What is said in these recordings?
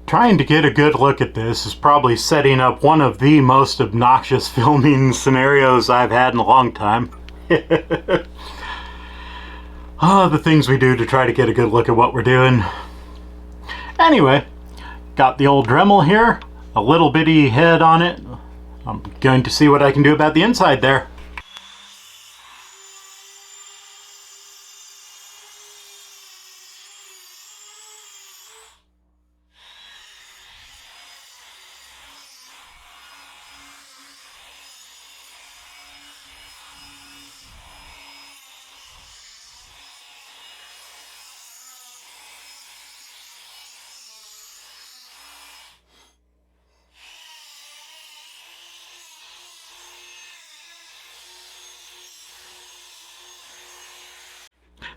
Trying to get a good look at this is probably setting up one of the most obnoxious filming scenarios I've had in a long time. Oh, the things we do to try to get a good look at what we're doing. Anyway, got the old Dremel here, a little bitty head on it. I'm going to see what I can do about the inside there.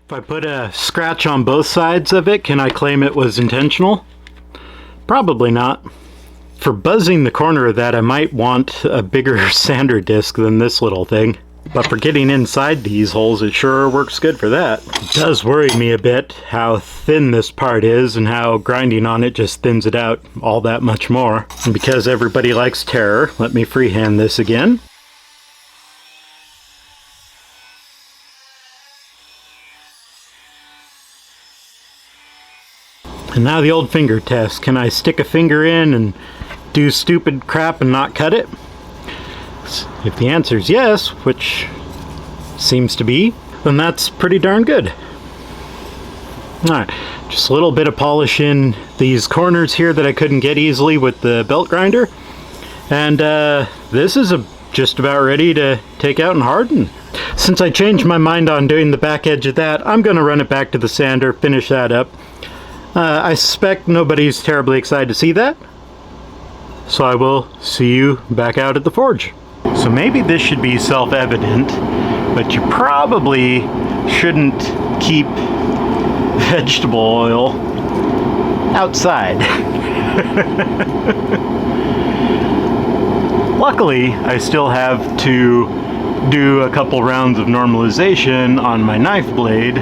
If I put a scratch on both sides of it, can I claim it was intentional? Probably not. For buzzing the corner of that, I might want a bigger sander disc than this little thing. But for getting inside these holes, it sure works good for that. It does worry me a bit how thin this part is and how grinding on it just thins it out all that much more. And because everybody likes terror, let me freehand this again. And now the old finger test. Can I stick a finger in and do stupid crap and not cut it? If the answer is yes, which seems to be, then that's pretty darn good. Alright, just a little bit of polish in these corners here that I couldn't get easily with the belt grinder. And this is just about ready to take out and harden. Since I changed my mind on doing the back edge of that, I'm going to run it back to the sander, finish that up. I suspect nobody's terribly excited to see that, so I will see you back out at the forge. So maybe this should be self-evident, but you probably shouldn't keep vegetable oil outside. Luckily, I still have to do a couple rounds of normalization on my knife blade,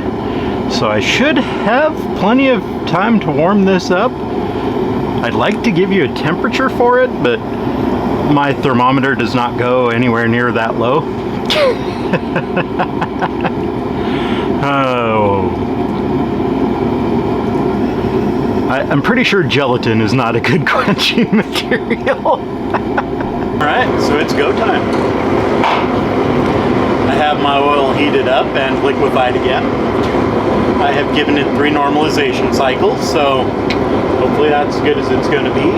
so I should have plenty of time to warm this up. I'd like to give you a temperature for it, but my thermometer does not go anywhere near that low. Oh. I'm pretty sure gelatin is not a good quenching material. Alright, so it's go time. I have my oil heated up and liquefied again. I have given it 3 normalization cycles, so hopefully that's as good as it's going to be.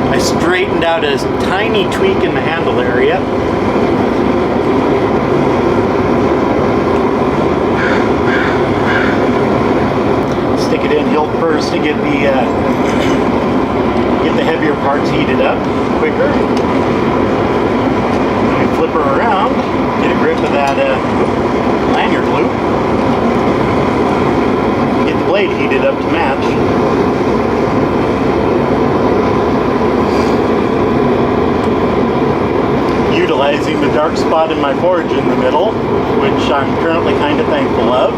I straightened out a tiny tweak in the handle area. Stick it in hilt first to get the heavier parts heated up quicker. Flip her around, get a grip of that lanyard loop. Get the blade heated up to match. Utilizing the dark spot in my forge in the middle, which I'm currently kind of thankful of.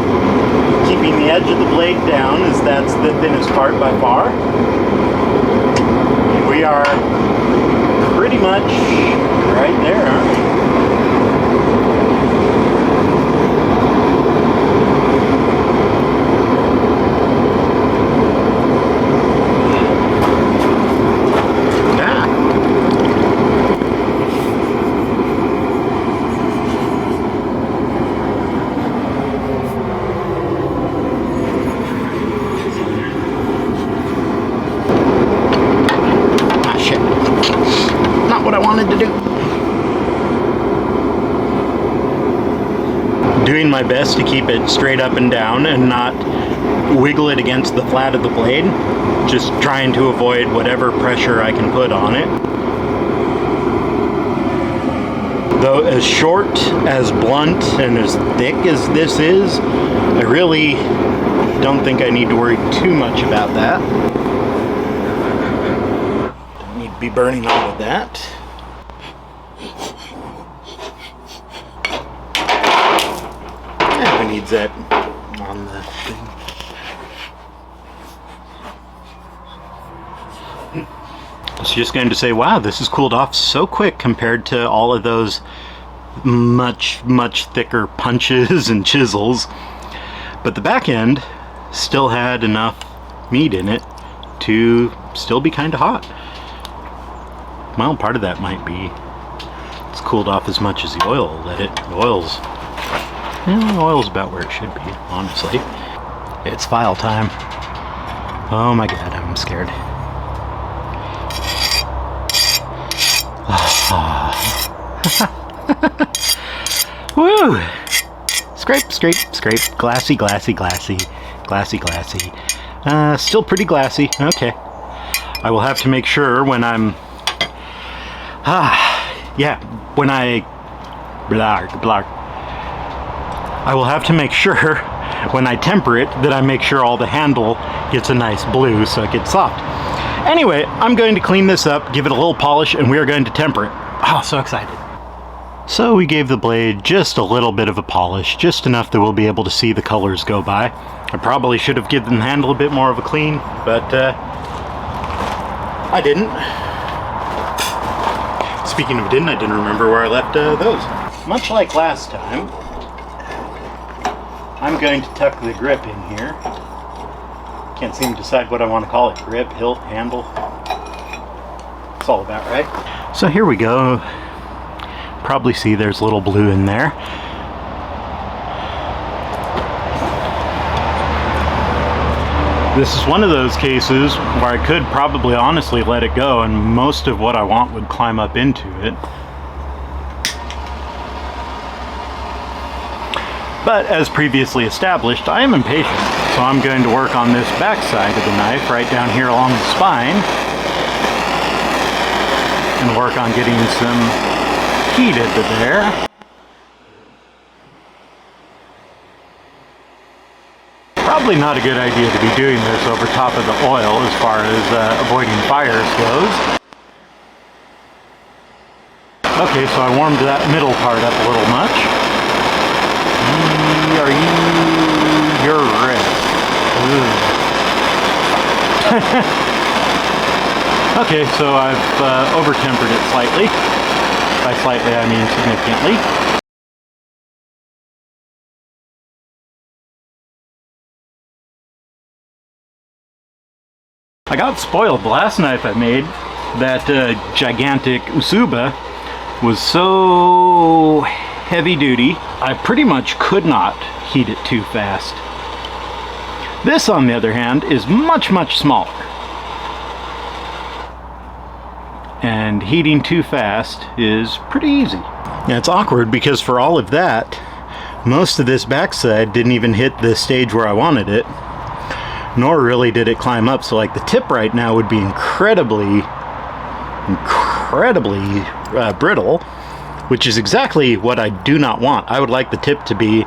Keeping the edge of the blade down, as that's the thinnest part by far. And we are pretty much right there, aren't we? Doing my best to keep it straight up and down and not wiggle it against the flat of the blade. Just trying to avoid whatever pressure I can put on it. Though as short, as blunt, and as thick as this is, I really don't think I need to worry too much about that. Don't need to be burning all of that. Needs that on the thing. was just going to say, wow, this has cooled off so quick compared to all of those much thicker punches and chisels. But the back end still had enough meat in it to still be kind of hot. Well, part of that might be it's cooled off as much as the oil will let it. The oil's about where it should be, honestly. It's file time. Oh my god, I'm scared. Woo! Scrape, scrape, scrape. Glassy, glassy, glassy. Glassy, glassy. Still pretty glassy. Okay. I will have to make sure when I'm... when I... I will have to make sure when I temper it that I make sure all the handle gets a nice blue so it gets soft. Anyway, I'm going to clean this up, give it a little polish, and we are going to temper it. Oh, so excited. So we gave the blade just a little bit of a polish, just enough that we'll be able to see the colors go by. I probably should have given the handle a bit more of a clean, but I didn't. Speaking of I didn't remember where I left those. Much like last time, I'm going to tuck the grip in here. Can't seem to decide what I want to call it. Grip, hilt, handle. It's all about right. So here we go. Probably see there's a little blue in there. This is one of those cases where I could probably honestly let it go and most of what I want would climb up into it. But as previously established, I am impatient, so I'm going to work on this back side of the knife right down here along the spine and work on getting some heat into there. Probably not a good idea to be doing this over top of the oil as far as avoiding fires goes. Okay, so I warmed that middle part up a little much. You're red. Okay, so I've over-tempered it slightly. By slightly, I mean significantly. I got spoiled. The last knife I made, that gigantic Usuba, was so heavy duty, I pretty much could not heat it too fast. This, on the other hand, is much smaller. And heating too fast is pretty easy. Yeah, it's awkward because for all of that, most of this backside didn't even hit the stage where I wanted it, nor really did it climb up. So like the tip right now would be incredibly brittle, which is exactly what I do not want. I would like the tip to be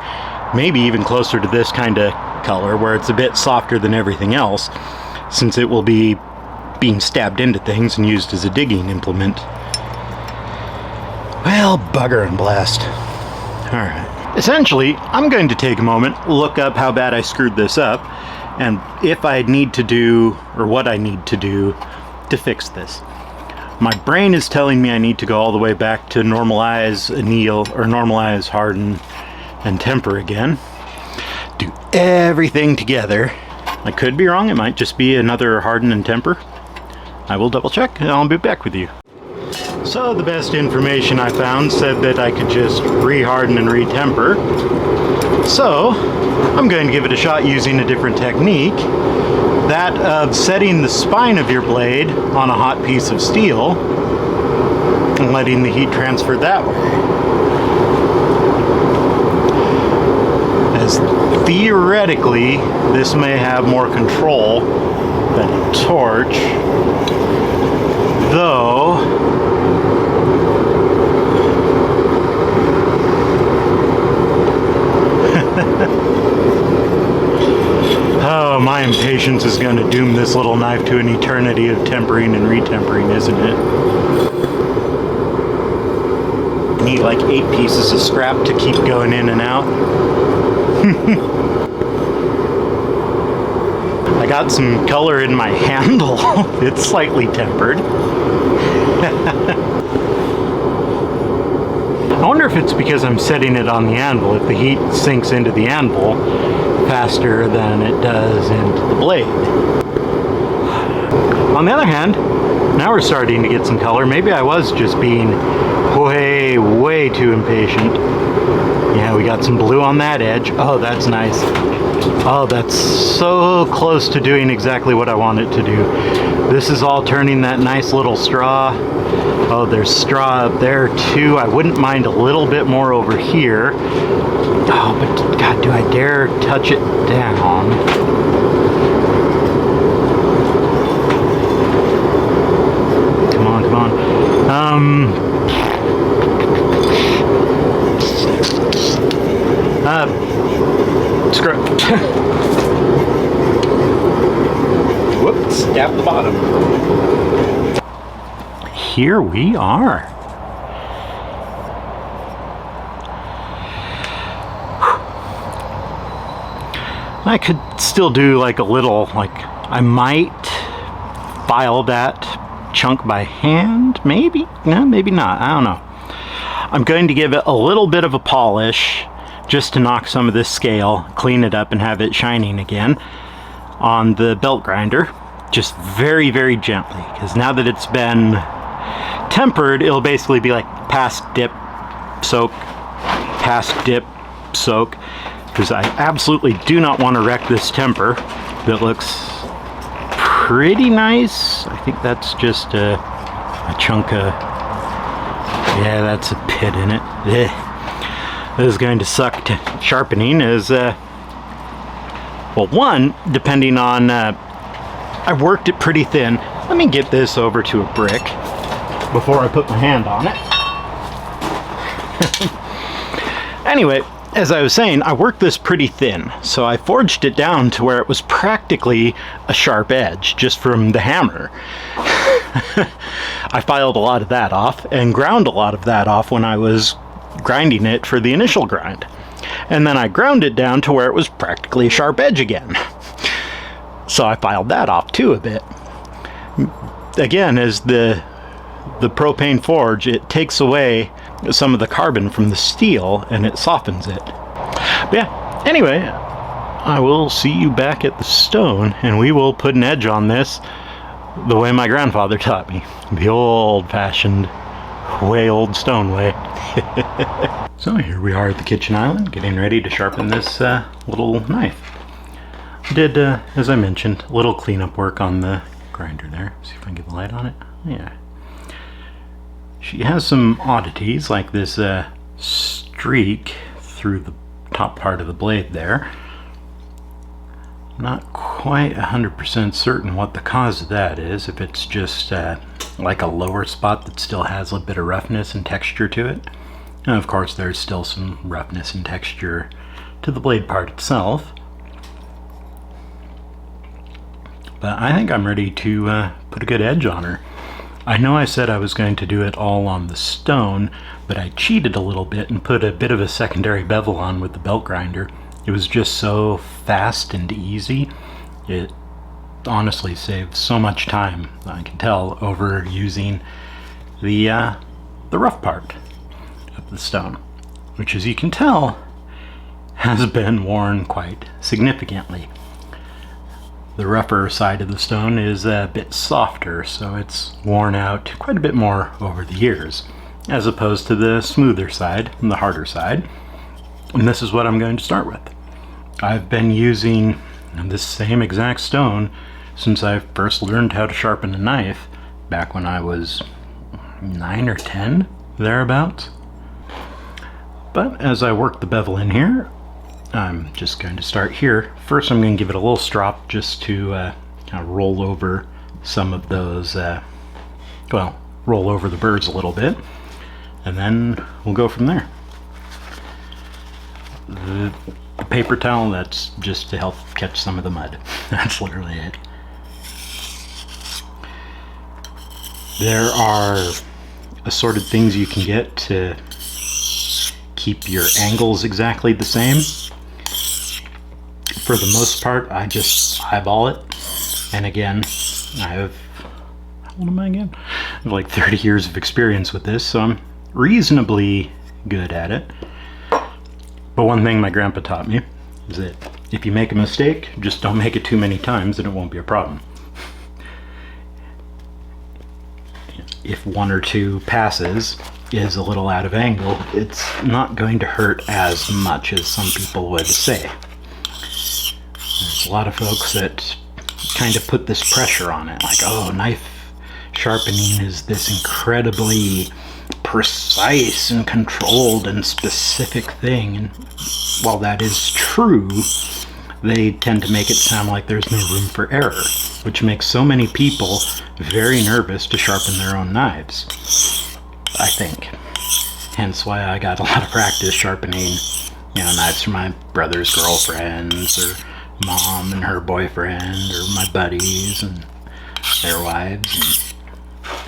maybe even closer to this kind of color where it's a bit softer than everything else, since it will be being stabbed into things and used as a digging implement. Well, bugger and blast. Alright. Essentially, I'm going to take a moment, look up how bad I screwed this up, and if I need to do, or what I need to do to fix this. My brain is telling me I need to go all the way back to normalize, anneal, or normalize, harden, and temper again. Do everything together. I could be wrong, it might just be another harden and temper. I will double check and I'll be back with you. So the best information I found said that I could just re-harden and re-temper. So I'm going to give it a shot using a different technique. That of setting the spine of your blade on a hot piece of steel and letting the heat transfer that way. As theoretically, this may have more control than a torch, though oh, my impatience is going to doom this little knife to an eternity of tempering and retempering, isn't it? Need like 8 pieces of scrap to keep going in and out. I got some color in my handle. It's slightly tempered. wonder if it's because I'm setting it on the anvil, if the heat sinks into the anvil faster than it does into the blade. On the other hand, now we're starting to get some color. Maybe I was just being way too impatient. Yeah, we got some blue on that edge. Oh, that's nice. Oh, that's so close to doing exactly what I want it to do. This is all turning that nice little straw. Oh, there's straw up there too. I wouldn't mind a little bit more over here. Oh, but God, do I dare touch it down? Come on, come on. Screw it. Whoops, tap the bottom. Here we are. I could still do like a little, like I might file that chunk by hand, maybe? No, maybe not, I don't know. I'm going to give it a little bit of a polish just to knock some of this scale, clean it up and have it shining again on the belt grinder, just very gently, because now that it's been tempered, it'll basically be like pass, dip, soak, pass, dip, soak, because I absolutely do not want to wreck this temper that looks pretty nice. I think that's just a chunk of, yeah, that's a pit in it. Ugh. This is going to suck to sharpening as, well, one, depending on, I worked it pretty thin. Let me get this over to a brick before I put my hand on it. Anyway, as I was saying, I worked this pretty thin, so I forged it down to where it was practically a sharp edge just from the hammer. I filed a lot of that off and ground a lot of that off when I was grinding it for the initial grind. And then I ground it down to where it was practically a sharp edge again. So I filed that off too a bit. Again, as the propane forge, it takes away some of the carbon from the steel and it softens it. But yeah, anyway, I will see you back at the stone and we will put an edge on this the way my grandfather taught me. The old-fashioned, way old stone way. So here we are at the kitchen island, getting ready to sharpen this little knife. I did, as I mentioned, a little cleanup work on the grinder there. See if I can get the light on it. Yeah. She has some oddities, like this streak through the top part of the blade there. Not quite 100% certain what the cause of that is, if it's just like a lower spot that still has a bit of roughness and texture to it. And of course there's still some roughness and texture to the blade part itself. But I think I'm ready to put a good edge on her. I know I said I was going to do it all on the stone, but I cheated a little bit and put a bit of a secondary bevel on with the belt grinder. It was just so fast and easy. It honestly saved so much time, I can tell, over using the rough part of the stone, which, as you can tell, has been worn quite significantly. The rougher side of the stone is a bit softer, so it's worn out quite a bit more over the years, as opposed to the smoother side and the harder side. And this is what I'm going to start with. I've been using this same exact stone since I first learned how to sharpen a knife, back when I was 9 or 10, thereabouts. But as I work the bevel in here, I'm just going to start here. First I'm going to give it a little strop just to kind of roll over some of those, well, roll over the birds a little bit, and then we'll go from there. The paper towel, that's just to help catch some of the mud. That's literally it. There are assorted things you can get to keep your angles exactly the same. For the most part, I just eyeball it. And again, I have, how old am I again? I have like 30 years of experience with this, so I'm reasonably good at it. But one thing my grandpa taught me is that if you make a mistake, just don't make it too many times and it won't be a problem. If one or two passes is a little out of angle, it's not going to hurt as much as some people would say. There's a lot of folks that kind of put this pressure on it, like, oh, knife sharpening is this incredibly precise and controlled and specific thing. And while that is true, they tend to make it sound like there's no room for error, which makes so many people very nervous to sharpen their own knives, I think. Hence why I got a lot of practice sharpening, knives for my brother's girlfriends, or mom and her boyfriend, or my buddies and their wives. And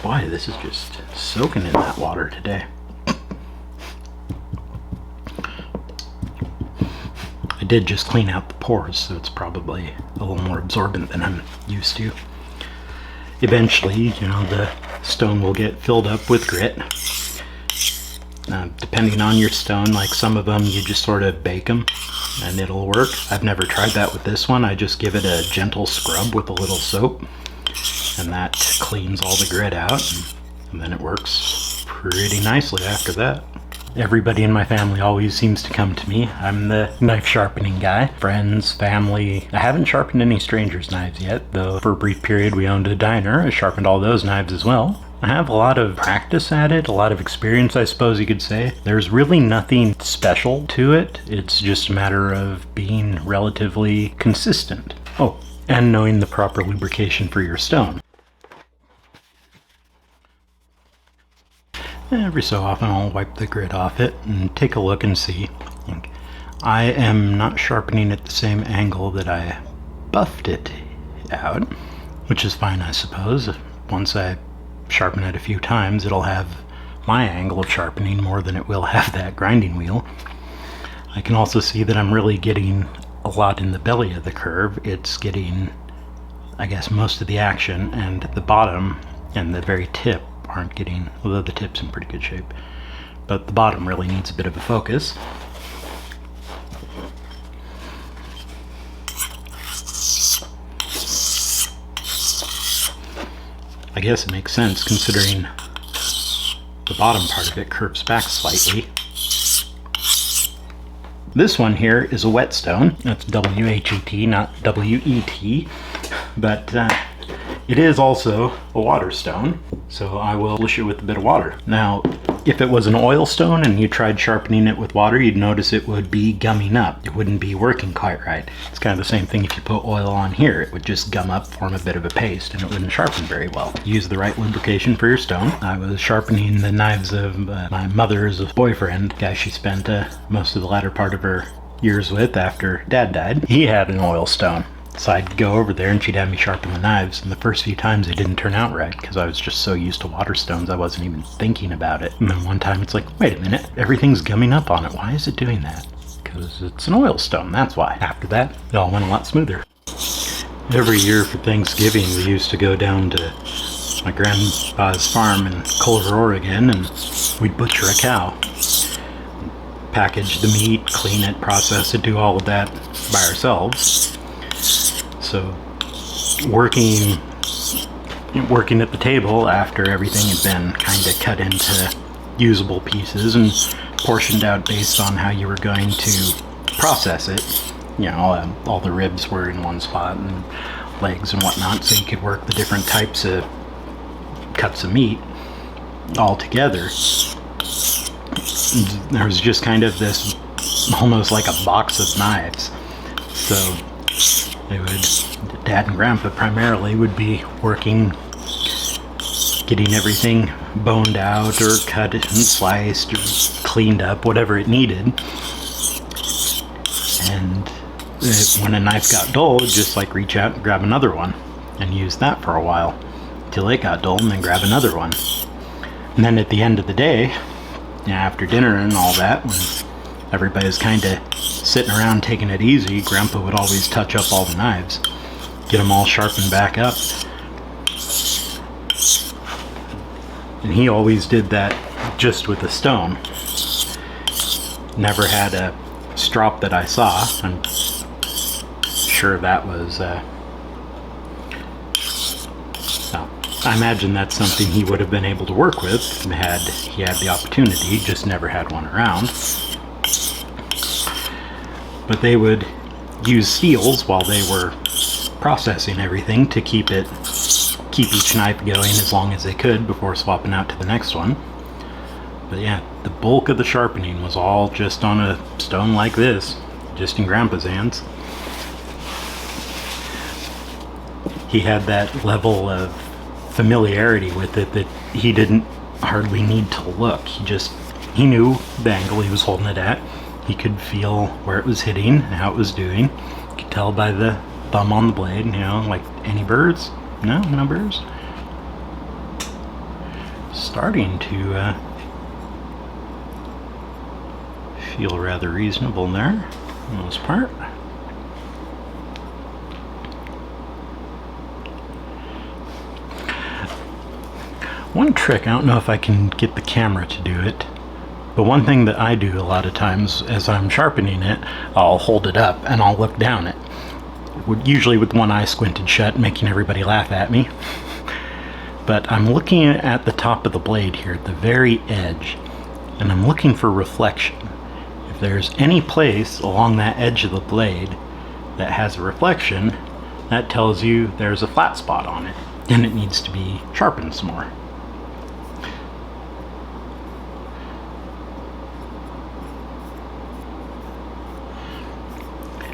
boy, this is just soaking in that water today. I did just clean out the pores, so it's probably a little more absorbent than I'm used to. Eventually, the stone will get filled up with grit. Depending on your stone, like some of them you just sort of bake them and it'll work. I've never tried that with this one. I just give it a gentle scrub with a little soap, and that cleans all the grit out, and then it works pretty nicely after that. Everybody in my family always seems to come to me. I'm the knife sharpening guy. Friends, family. I haven't sharpened any strangers' knives yet, though for a brief period we owned a diner. I sharpened all those knives as well. I have a lot of practice at it, a lot of experience, I suppose you could say. There's really nothing special to it. It's just a matter of being relatively consistent. Oh, and knowing the proper lubrication for your stone. Every so often I'll wipe the grit off it and take a look and see. I am not sharpening at the same angle that I buffed it out, which is fine, I suppose. Once I sharpen it a few times, it'll have my angle of sharpening more than it will have that grinding wheel. I can also see that I'm really getting a lot in the belly of the curve. It's getting, I guess, most of the action, and the bottom and the very tip aren't getting, although the tip's in pretty good shape, but the bottom really needs a bit of a focus. I guess it makes sense considering the bottom part of it curves back slightly. This one here is a whetstone. That's W-H-E-T, not W-E-T, but it is also a water stone, so I will polish it with a bit of water. Now, if it was an oil stone and you tried sharpening it with water, you'd notice it would be gumming up. It wouldn't be working quite right. It's kind of the same thing if you put oil on here. It would just gum up, form a bit of a paste, and it wouldn't sharpen very well. Use the right lubrication for your stone. I was sharpening the knives of my mother's boyfriend, the guy she spent most of the latter part of her years with after Dad died. He had an oil stone. So I'd go over there and she'd have me sharpen the knives, and the first few times they didn't turn out right because I was just so used to water stones I wasn't even thinking about it. And then one time it's like, wait a minute, everything's gumming up on it. Why is it doing that? Because it's an oil stone, that's why. After that, it all went a lot smoother. Every year for Thanksgiving we used to go down to my grandpa's farm in Culver, Oregon, and we'd butcher a cow. Package the meat, clean it, process it, do all of that by ourselves. So working at the table after everything had been kind of cut into usable pieces and portioned out based on how you were going to process it. All the ribs were in one spot and legs and whatnot, so you could work the different types of cuts of meat all together. There was just kind of this almost like a box of knives. So Dad and Grandpa primarily would be working, getting everything boned out or cut and sliced or cleaned up, whatever it needed. And when a knife got dull, just like reach out and grab another one and use that for a while till it got dull, and then grab another one. And then at the end of the day, after dinner and all that, when everybody's kind of sitting around taking it easy, Grandpa would always touch up all the knives, get them all sharpened back up. And he always did that just with a stone. never had a strop that I saw. I'm sure that was well, I imagine that's something he would have been able to work with had he had the opportunity, just never had one around. But they would use steels while they were processing everything to keep each knife going as long as they could before swapping out to the next one. But yeah, the bulk of the sharpening was all just on a stone like this, just in Grandpa's hands. He had that level of familiarity with it that he didn't hardly need to look. He knew the angle he was holding it at. He could feel where it was hitting and how it was doing. You could tell by the thumb on the blade, you know, like any birds? No, no birds. Starting to feel rather reasonable there, for the most part. One trick, I don't know if I can get the camera to do it, but one thing that I do a lot of times as I'm sharpening it, I'll hold it up and I'll look down it. Usually with one eye squinted shut, making everybody laugh at me. But I'm looking at the top of the blade here, at the very edge, and I'm looking for reflection. If there's any place along that edge of the blade that has a reflection, that tells you there's a flat spot on it, and it needs to be sharpened some more.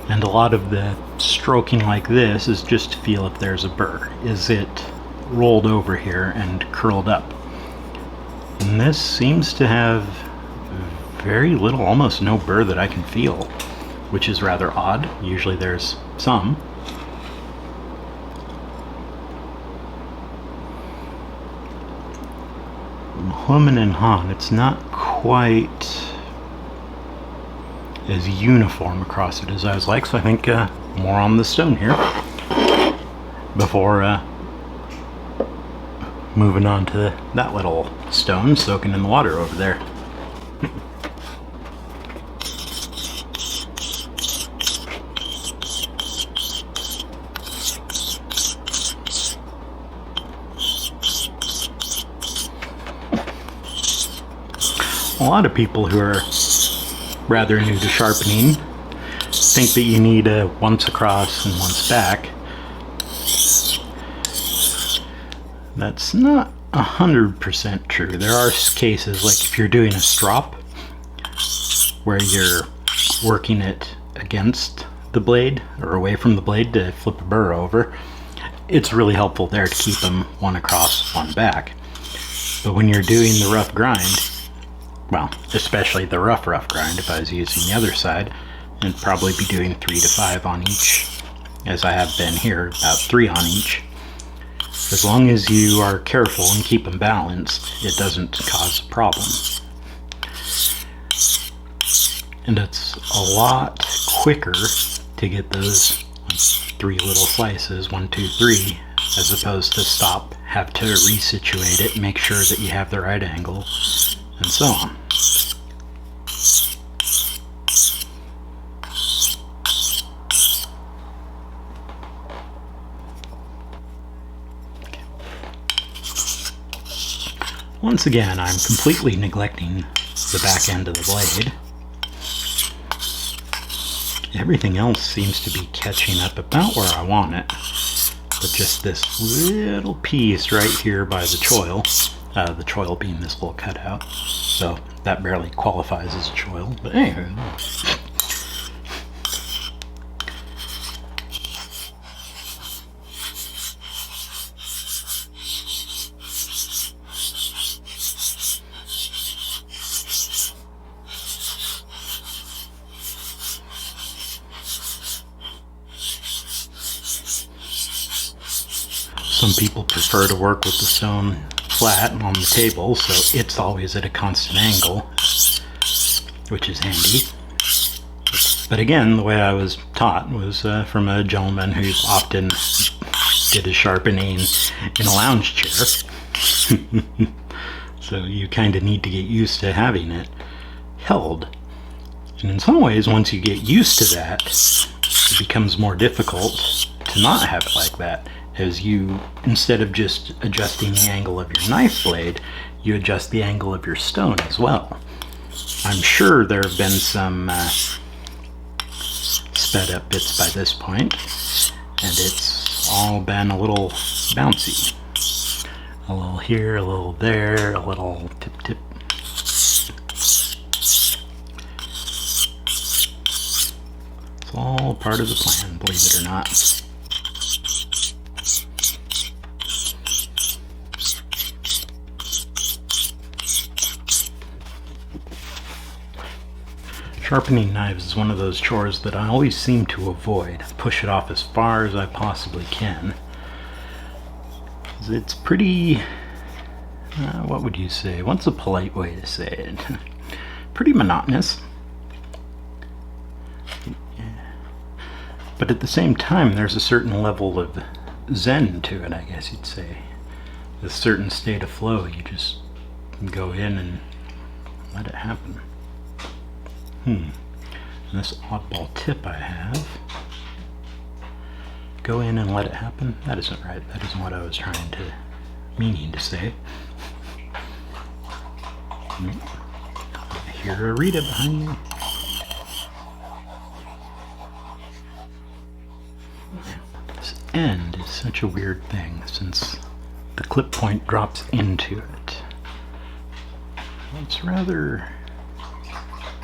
And a lot of the stroking like this is just to feel if there's a burr. Is it rolled over here and curled up? And this seems to have very little, almost no burr that I can feel, which is rather odd. Usually there's some. Human and Han, it's not quite as uniform across it as I was like, so I think more on the stone here before moving on to that little stone soaking in the water over there. A lot of people who are rather new to sharpening think that you need a once across and once back. That's not 100% true. There are cases, like if you're doing a strop where you're working it against the blade or away from the blade to flip a burr over, it's really helpful there to keep them one across, one back. But when you're doing the rough grind, well, especially the rough grind, if I was using the other side, I'd probably be doing 3 to 5 on each, as I have been here, about 3 on each. As long as you are careful and keep them balanced, it doesn't cause a problem. And it's a lot quicker to get those 3 little slices, 1, 2, 3, as opposed to stop, have to resituate it, make sure that you have the right angle, and so on. Once again, I'm completely neglecting the back end of the blade. Everything else seems to be catching up about where I want it, but just this little piece right here by the choil being this little cutout, so that barely qualifies as a choil, but anyway. Some people prefer to work with the stone flat on the table, so it's always at a constant angle, which is handy. But again, the way I was taught was from a gentleman who often did his sharpening in a lounge chair. So you kind of need to get used to having it held. And in some ways, once you get used to that, it becomes more difficult to not have it like that, as you, instead of just adjusting the angle of your knife blade, you adjust the angle of your stone as well. I'm sure there have been some sped up bits by this point, and it's all been a little bouncy. A little here, a little there, a little tip tip. It's all part of the plan, believe it or not. Sharpening knives is one of those chores that I always seem to avoid. Push it off as far as I possibly can. It's pretty, what would you say? What's a polite way to say it? Pretty monotonous. But at the same time, there's a certain level of zen to it, I guess you'd say. A certain state of flow. You just go in and let it happen. And this oddball tip I have. Go in and let it happen. That isn't right. That isn't what I was meaning to say. I hear a Rita behind me. This end is such a weird thing since the clip point drops into it. It's rather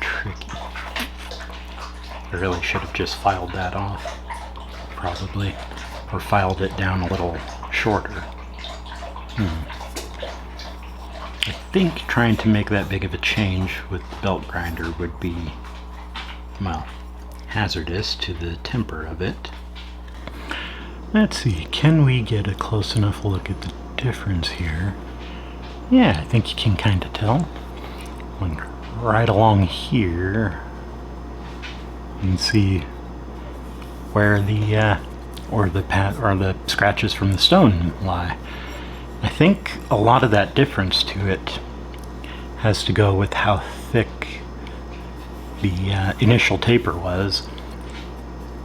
tricky. I really should have just filed that off, probably, or filed it down a little shorter. I think trying to make that big of a change with the belt grinder would be, well, hazardous to the temper of it. Let's see, can we get a close enough look at the difference here? Yeah, I think you can kind of tell. Right along here, you can see where the or the scratches from the stone lie. I think a lot of that difference to it has to go with how thick the initial taper was,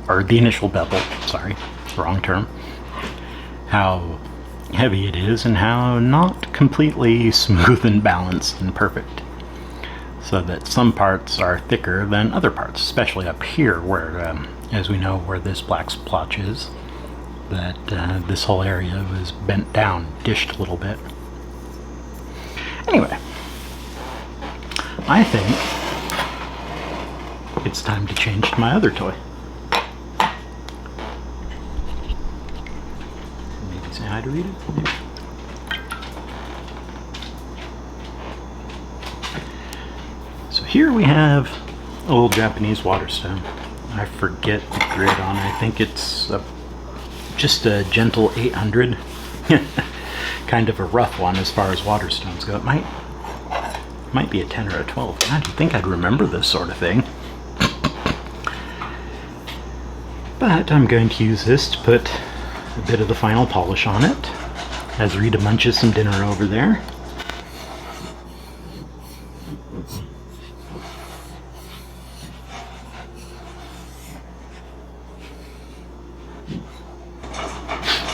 or the initial bevel, sorry, wrong term. How heavy it is and how not completely smooth and balanced and perfect. So that some parts are thicker than other parts, especially up here where, as we know, where this black splotch is, that this whole area was bent down, dished a little bit. Anyway, I think it's time to change to my other toy. Maybe say hi to Rita? Maybe. So here we have a little Japanese water stone. I forget the grid on it. I think it's just a gentle 800. Kind of a rough one as far as water stones go. It might be a 10 or a 12. God, you'd think I'd remember this sort of thing. But I'm going to use this to put a bit of the final polish on it as Rita munches some dinner over there.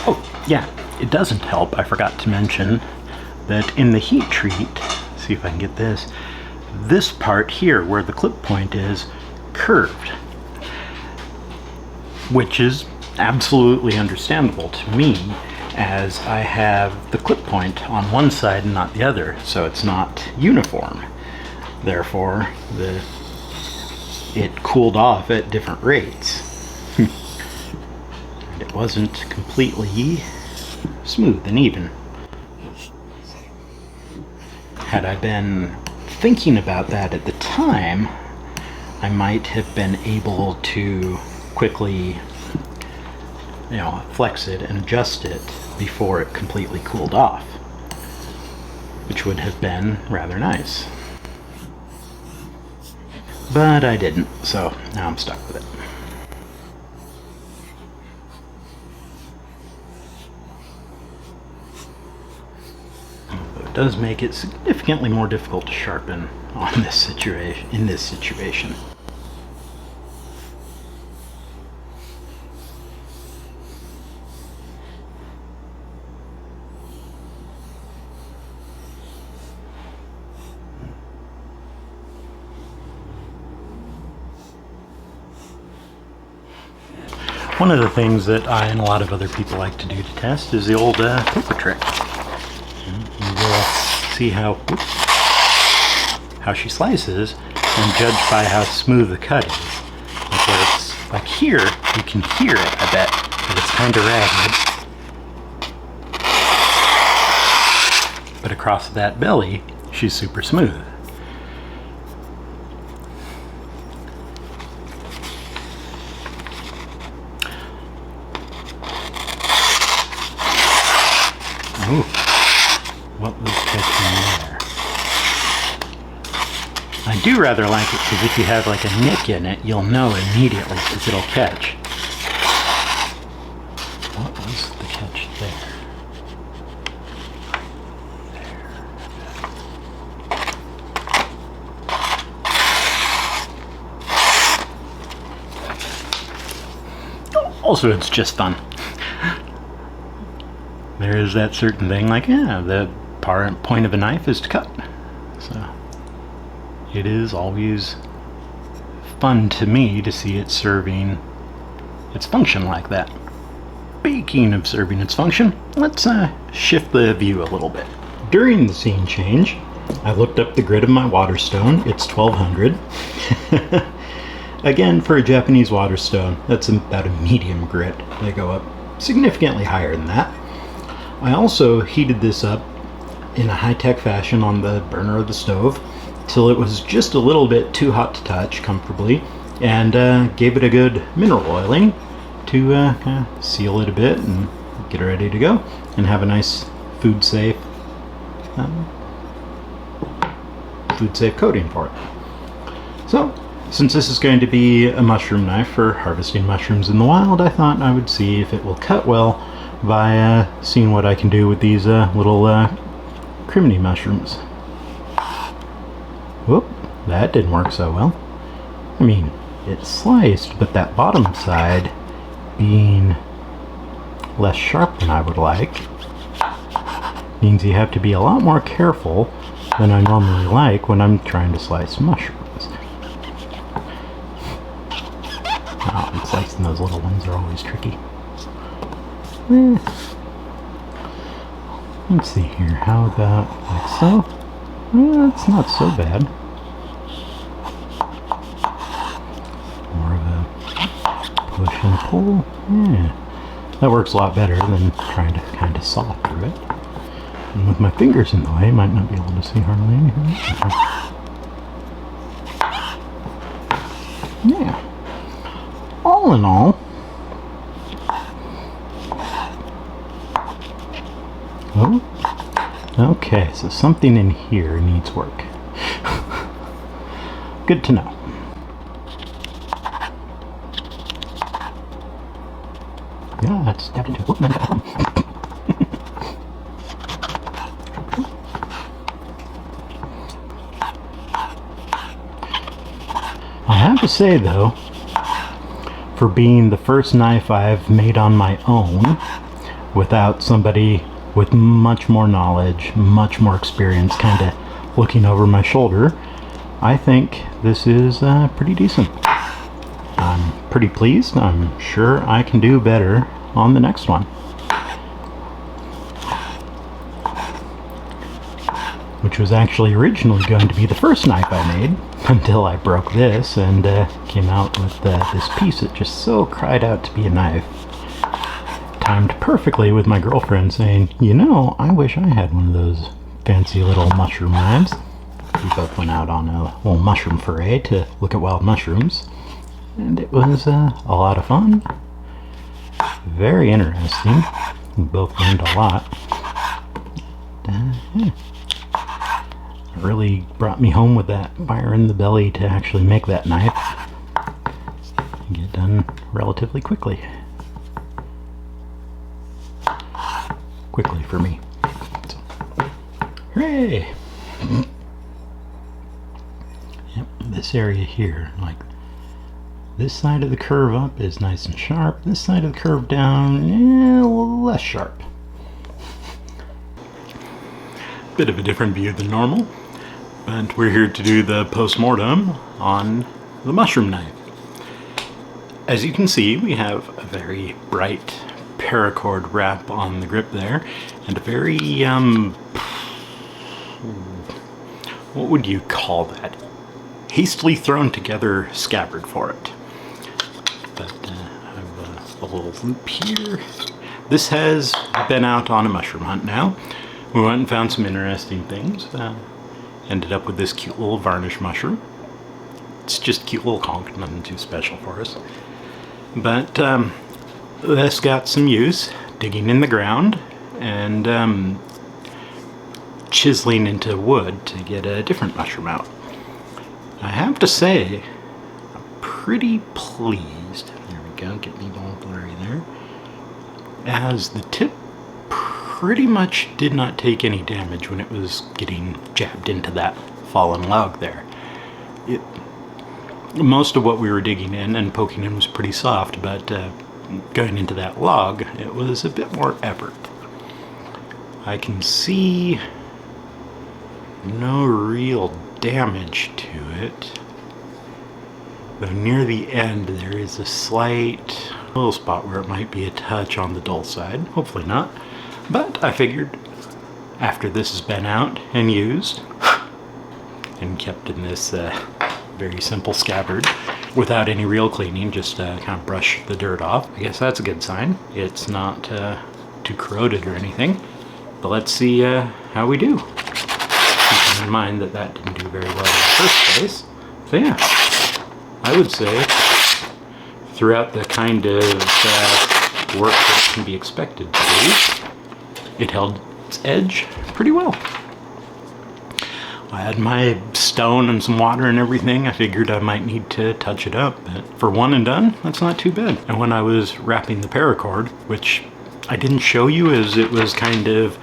Oh, yeah, it doesn't help. I forgot to mention that in the heat treat, see if I can get this part here where the clip point is curved, which is absolutely understandable to me as I have the clip point on one side and not the other, so it's not uniform. Therefore, it cooled off at different rates. And it wasn't completely smooth and even. Had I been thinking about that at the time, I might have been able to quickly, flex it and adjust it before it completely cooled off, which would have been rather nice. But I didn't, so now I'm stuck with it. It does make it significantly more difficult to sharpen on in this situation. One of the things that I and a lot of other people like to do to test is the old paper trick. You will see how she slices and judge by how smooth the cut is. Like where it's like here, you can hear it, I bet, but it's kind of ragged. But across that belly, she's super smooth. Ooh, what was catching there? I do rather like it because if you have like a nick in it, you'll know immediately because it'll catch. What was the catch there? Also, it's just fun. There is that certain thing like, yeah, the point of a knife is to cut. So it is always fun to me to see it serving its function like that. Speaking of serving its function, let's shift the view a little bit. During the scene change, I looked up the grit of my water stone. It's 1200. Again, for a Japanese water stone, that's about a medium grit. They go up significantly higher than that. I also heated this up in a high-tech fashion on the burner of the stove till it was just a little bit too hot to touch comfortably, and gave it a good mineral oiling to kind of seal it a bit and get it ready to go and have a nice food-safe coating for it. So, since this is going to be a mushroom knife for harvesting mushrooms in the wild, I thought I would see if it will cut well by seeing what I can do with these little criminy mushrooms. Whoop, that didn't work so well. I mean, it's sliced, but that bottom side being less sharp than I would like means you have to be a lot more careful than I normally like when I'm trying to slice mushrooms. Oh, and slicing those little ones are always tricky. Let's see here, how about like so? It's not so bad. More of a push and pull. Yeah, that works a lot better than trying to kind of saw through it. And with my fingers in the way, I might not be able to see hardly anything. Yeah. All in all, oh, okay, so something in here needs work. Good to know. Yeah, that's definitely. I have to say though, for being the first knife I've made on my own without somebody with much more knowledge, much more experience kind of looking over my shoulder, I think this is pretty decent. I'm pretty pleased. I'm sure I can do better on the next one. Which was actually originally going to be the first knife I made until I broke this and came out with this piece that just so cried out to be a knife. Timed perfectly with my girlfriend saying, you know, I wish I had one of those fancy little mushroom knives. We both went out on a little mushroom foray to look at wild mushrooms, and it was a lot of fun. Very interesting. We both learned a lot. Yeah. It really brought me home with that fire in the belly to actually make that knife. Get done relatively quickly. Quickly for me. So, hooray! Yep, this area here, like this side of the curve up is nice and sharp. This side of the curve down, a little less sharp. Bit of a different view than normal, but we're here to do the post-mortem on the mushroom knife. As you can see, we have a very bright paracord wrap on the grip there, and a very, what would you call that? Hastily thrown together scabbard for it. But I have a little loop here. This has been out on a mushroom hunt now. We went and found some interesting things. Ended up with this cute little varnish mushroom. It's just a cute little conch, nothing too special for us. But this got some use, digging in the ground and chiseling into wood to get a different mushroom out. I have to say, I'm pretty pleased. There we go, get me all blurry there. As the tip pretty much did not take any damage when it was getting jabbed into that fallen log there. Most of what we were digging in and poking in was pretty soft, but going into that log, it was a bit more effort. I can see no real damage to it, though near the end there is a slight little spot where it might be a touch on the dull side. Hopefully not, but I figured after this has been out and used and kept in this very simple scabbard without any real cleaning, just kind of brush the dirt off. I guess that's a good sign. It's not too corroded or anything, but let's see how we do. Keeping in mind that that didn't do very well in the first place. So yeah, I would say throughout the kind of work that can be expected to do, it held its edge pretty well. I had my stone and some water and everything. I figured I might need to touch it up, but for one and done, that's not too bad. And when I was wrapping the paracord, which I didn't show you as it was kind of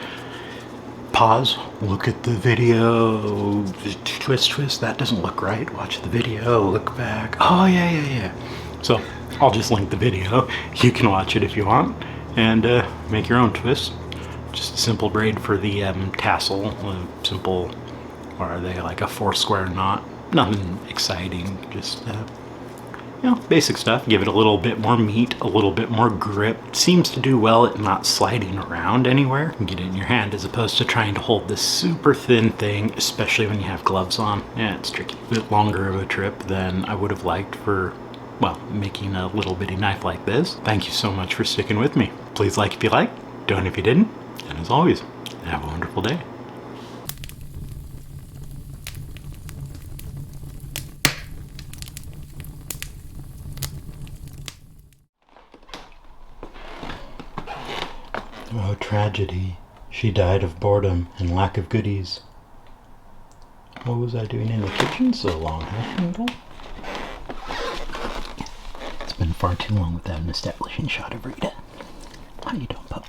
pause, look at the video, twist, that doesn't look right, watch the video, look back, oh yeah. So I'll just link the video. You can watch it if you want and make your own twist. Just a simple braid for the tassel, a simple, or are they like a 4-square knot? Nothing exciting, just you know, basic stuff. Give it a little bit more meat, a little bit more grip. It seems to do well at not sliding around anywhere. You get it in your hand as opposed to trying to hold this super thin thing, especially when you have gloves on. Yeah, it's tricky. A bit longer of a trip than I would have liked for, well, making a little bitty knife like this. Thank you so much for sticking with me. Please like if you liked, don't if you didn't, and as always, have a wonderful day. Oh, tragedy. She died of boredom and lack of goodies. What was I doing in the kitchen so long, huh, Noodle? It's been far too long without an establishing shot of Rita. How you doing, pup?